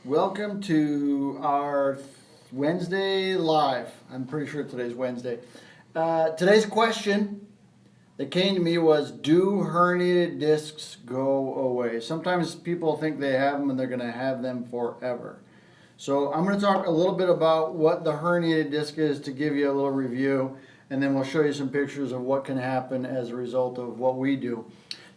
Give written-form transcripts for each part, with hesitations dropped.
Welcome to our Wednesday live. I'm pretty sure today's Wednesday. Today's question that came to me was, do herniated discs go away? Sometimes people think they have them and they're going to have them forever. So I'm going to talk a little bit about what the herniated disc is to give you a little review, and then we'll show you some pictures of what can happen as a result of what we do.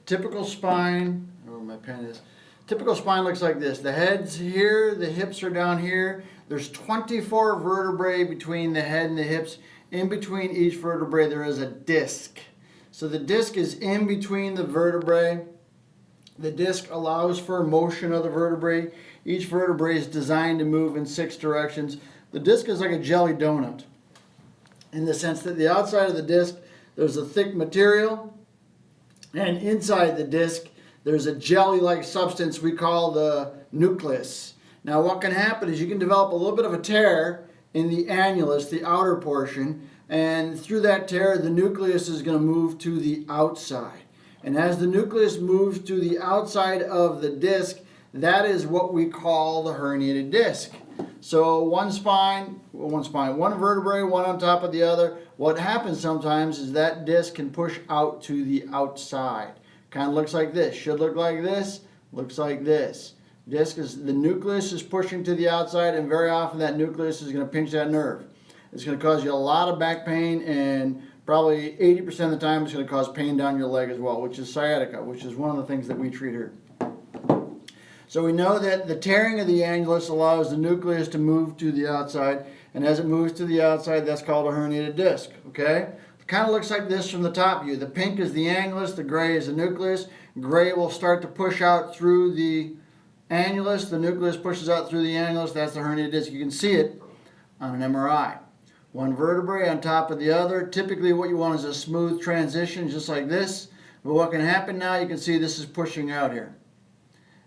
Typical spine, I don't know where my pen is. Typical spine looks like this. The head's here, the hips are down here. There's 24 vertebrae between the head and the hips. In between each vertebrae there is a disc. So the disc is in between the vertebrae. The disc allows for motion of the vertebrae. Each vertebrae is designed to move in 6 directions. The disc is like a jelly donut in the sense that the outside of the disc there's a thick material, and inside the disc there's a jelly-like substance we call the nucleus. Now what can happen is you can develop a little bit of a tear in the annulus, the outer portion, and through that tear the nucleus is going to move to the outside. And as the nucleus moves to the outside of the disc, that is what we call the herniated disc. So one vertebrae, one on top of the other. What happens sometimes is that disc can push out to the outside. Kind of looks like this, should look like this, looks like this. The nucleus is pushing to the outside, and very often that nucleus is going to pinch that nerve. It's going to cause you a lot of back pain, and probably 80% of the time it's going to cause pain down your leg as well, which is sciatica, which is one of the things that we treat here. So we know that the tearing of the annulus allows the nucleus to move to the outside, and as it moves to the outside, that's called a herniated disc, okay? Kind of looks like this from the top view. The pink is the annulus, the gray is the nucleus. Gray will start to push out through the annulus. The nucleus pushes out through the annulus. That's the herniated disc. You can see it on an MRI. One vertebrae on top of the other. Typically what you want is a smooth transition, just like this. But what can happen now, you can see this is pushing out here.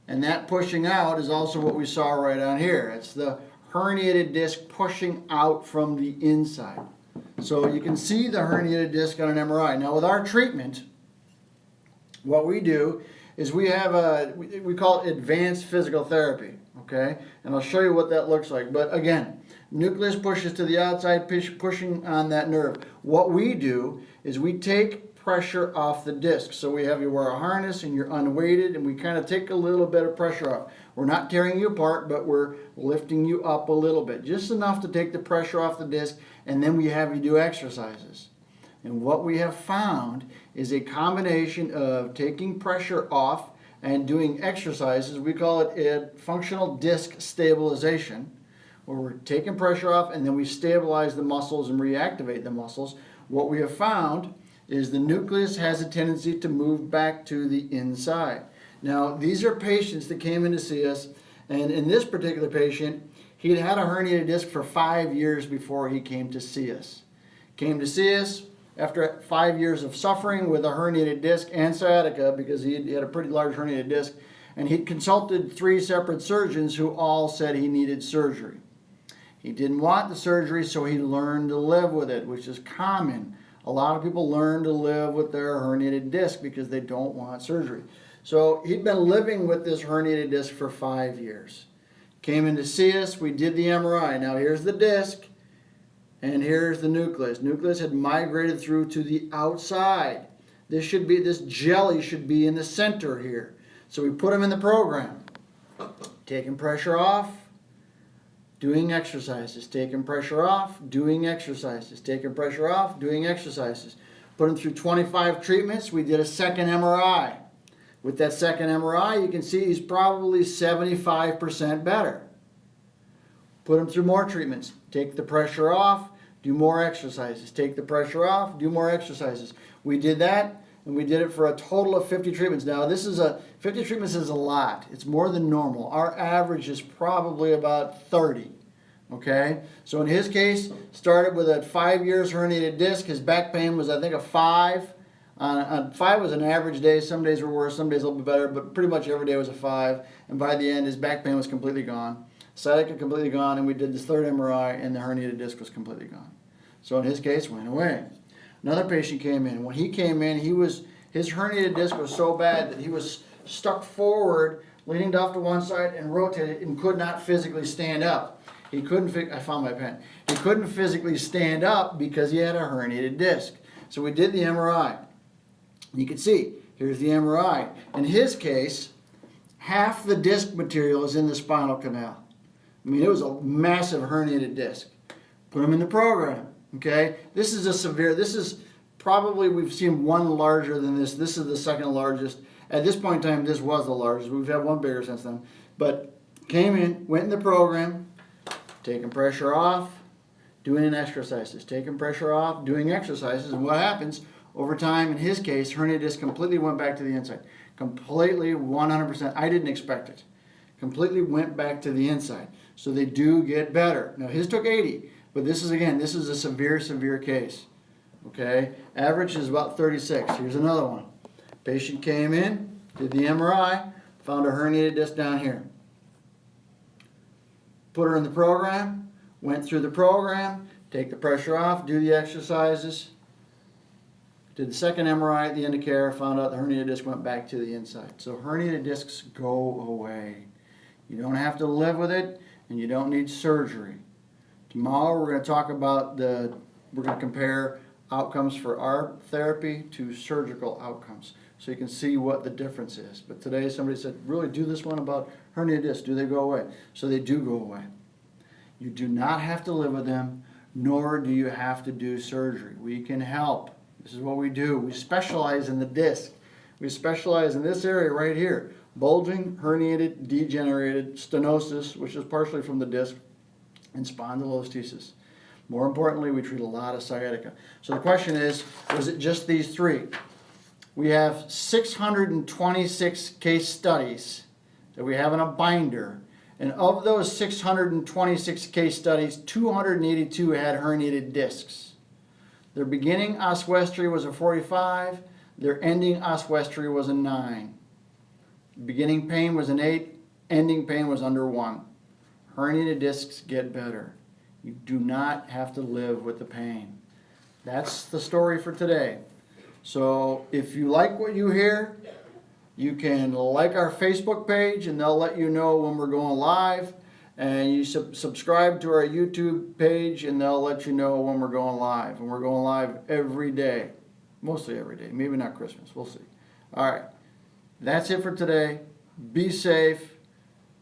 And that pushing out is also what we saw right on here. It's the herniated disc pushing out from the inside. So you can see the herniated disc on an MRI. Now with our treatment, what we do is we have we call it advanced physical therapy, okay? And I'll show you what that looks like. But again, nucleus pushes to the outside, pushing on that nerve. What we do is we take pressure off the disc. So we have you wear a harness and you're unweighted, and we kind of take a little bit of pressure off. We're not tearing you apart, but we're lifting you up a little bit, just enough to take the pressure off the disc, and then we have you do exercises. And what we have found is a combination of taking pressure off and doing exercises. We call it a functional disc stabilization, where we're taking pressure off and then we stabilize the muscles and reactivate the muscles. What we have found is the nucleus has a tendency to move back to the inside. Now, these are patients that came in to see us, and in this particular patient, he'd had a herniated disc for 5 years before he came to see us. Came to see us after 5 years of suffering with a herniated disc and sciatica, because he had a pretty large herniated disc, and he'd consulted 3 separate surgeons who all said he needed surgery. He didn't want the surgery, so he learned to live with it, which is common. A lot of people learn to live with their herniated disc because they don't want surgery. So he'd been living with this herniated disc for 5 years. Came in to see us, we did the MRI. Now here's the disc, and here's the nucleus. Nucleus had migrated through to the outside. This jelly should be in the center here. So we put him in the program. Taking pressure off, doing exercises. Taking pressure off, doing exercises. Taking pressure off, doing exercises. Put him through 25 treatments. We did a second MRI. With that second MRI, you can see he's probably 75% better. Put him through more treatments. Take the pressure off, do more exercises. Take the pressure off, do more exercises. We did that, and we did it for a total of 50 treatments. Now, 50 treatments is a lot. It's more than normal. Our average is probably about 30. Okay? So in his case, started with a 5 years herniated disc. His back pain was, I think, a 5. 5 was an average day. Some days were worse, some days a little bit better, but pretty much every day was a 5. And by the end, his back pain was completely gone. Sciatica completely gone, and we did this third MRI, and the herniated disc was completely gone. So in his case, went away. Another patient came in. When he came in, his herniated disc was so bad that he was stuck forward leaning off to one side and rotated and could not physically stand up. He couldn't, I found my pen. He couldn't physically stand up because he had a herniated disc. So we did the MRI. You can see, here's the MRI. In his case, half the disc material is in the spinal canal. I mean, it was a massive herniated disc. Put him in the program, okay? This is probably, we've seen one larger than this. This is the second largest. At this point in time, this was the largest. We've had one bigger since then. But came in, went in the program, taking pressure off, doing exercises, taking pressure off, doing exercises, and what happens over time, in his case, herniated disc completely went back to the inside. Completely, 100%. I didn't expect it. Completely went back to the inside. So they do get better. Now his took 80, but this is a severe case. Okay? Average is about 36. Here's another one. Patient came in, did the MRI, found a herniated disc down here. Put her in the program, went through the program, take the pressure off, do the exercises. Did the second MRI at the end of care, found out the herniated disc went back to the inside. So herniated discs go away. You don't have to live with it, and you don't need surgery. Tomorrow we're going to talk about we're going to compare outcomes for our therapy to surgical outcomes, so you can see what the difference is. But today somebody said, really do this one about herniated discs. Do they go away? So they do go away. You do not have to live with them, nor do you have to do surgery. We can help. This is what we do. We specialize in the disc. We specialize in this area right here. Bulging, herniated, degenerated, stenosis, which is partially from the disc, and spondylolisthesis. More importantly, we treat a lot of sciatica. So the question is, was it just these three? We have 626 case studies that we have in a binder. And of those 626 case studies, 282 had herniated discs. Their beginning oswestry was a 45. Their ending oswestry was a 9. Beginning pain was an 8. Ending pain was under 1. Herniated discs get better. You do not have to live with the pain. That's the story for today. So if you like what you hear, you can like our Facebook page and they'll let you know when we're going live. And you subscribe to our YouTube page and they'll let you know when we're going live. And we're going live every day. Mostly every day. Maybe not Christmas. We'll see. All right. That's it for today. Be safe.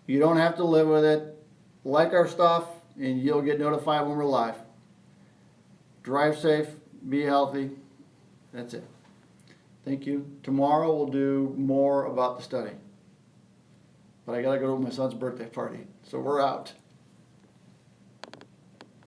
You don't have to live with it. Like our stuff and you'll get notified when we're live. Drive safe. Be healthy. That's it. Thank you. Tomorrow we'll do more about the study. But I got to go to my son's birthday party. So we're out.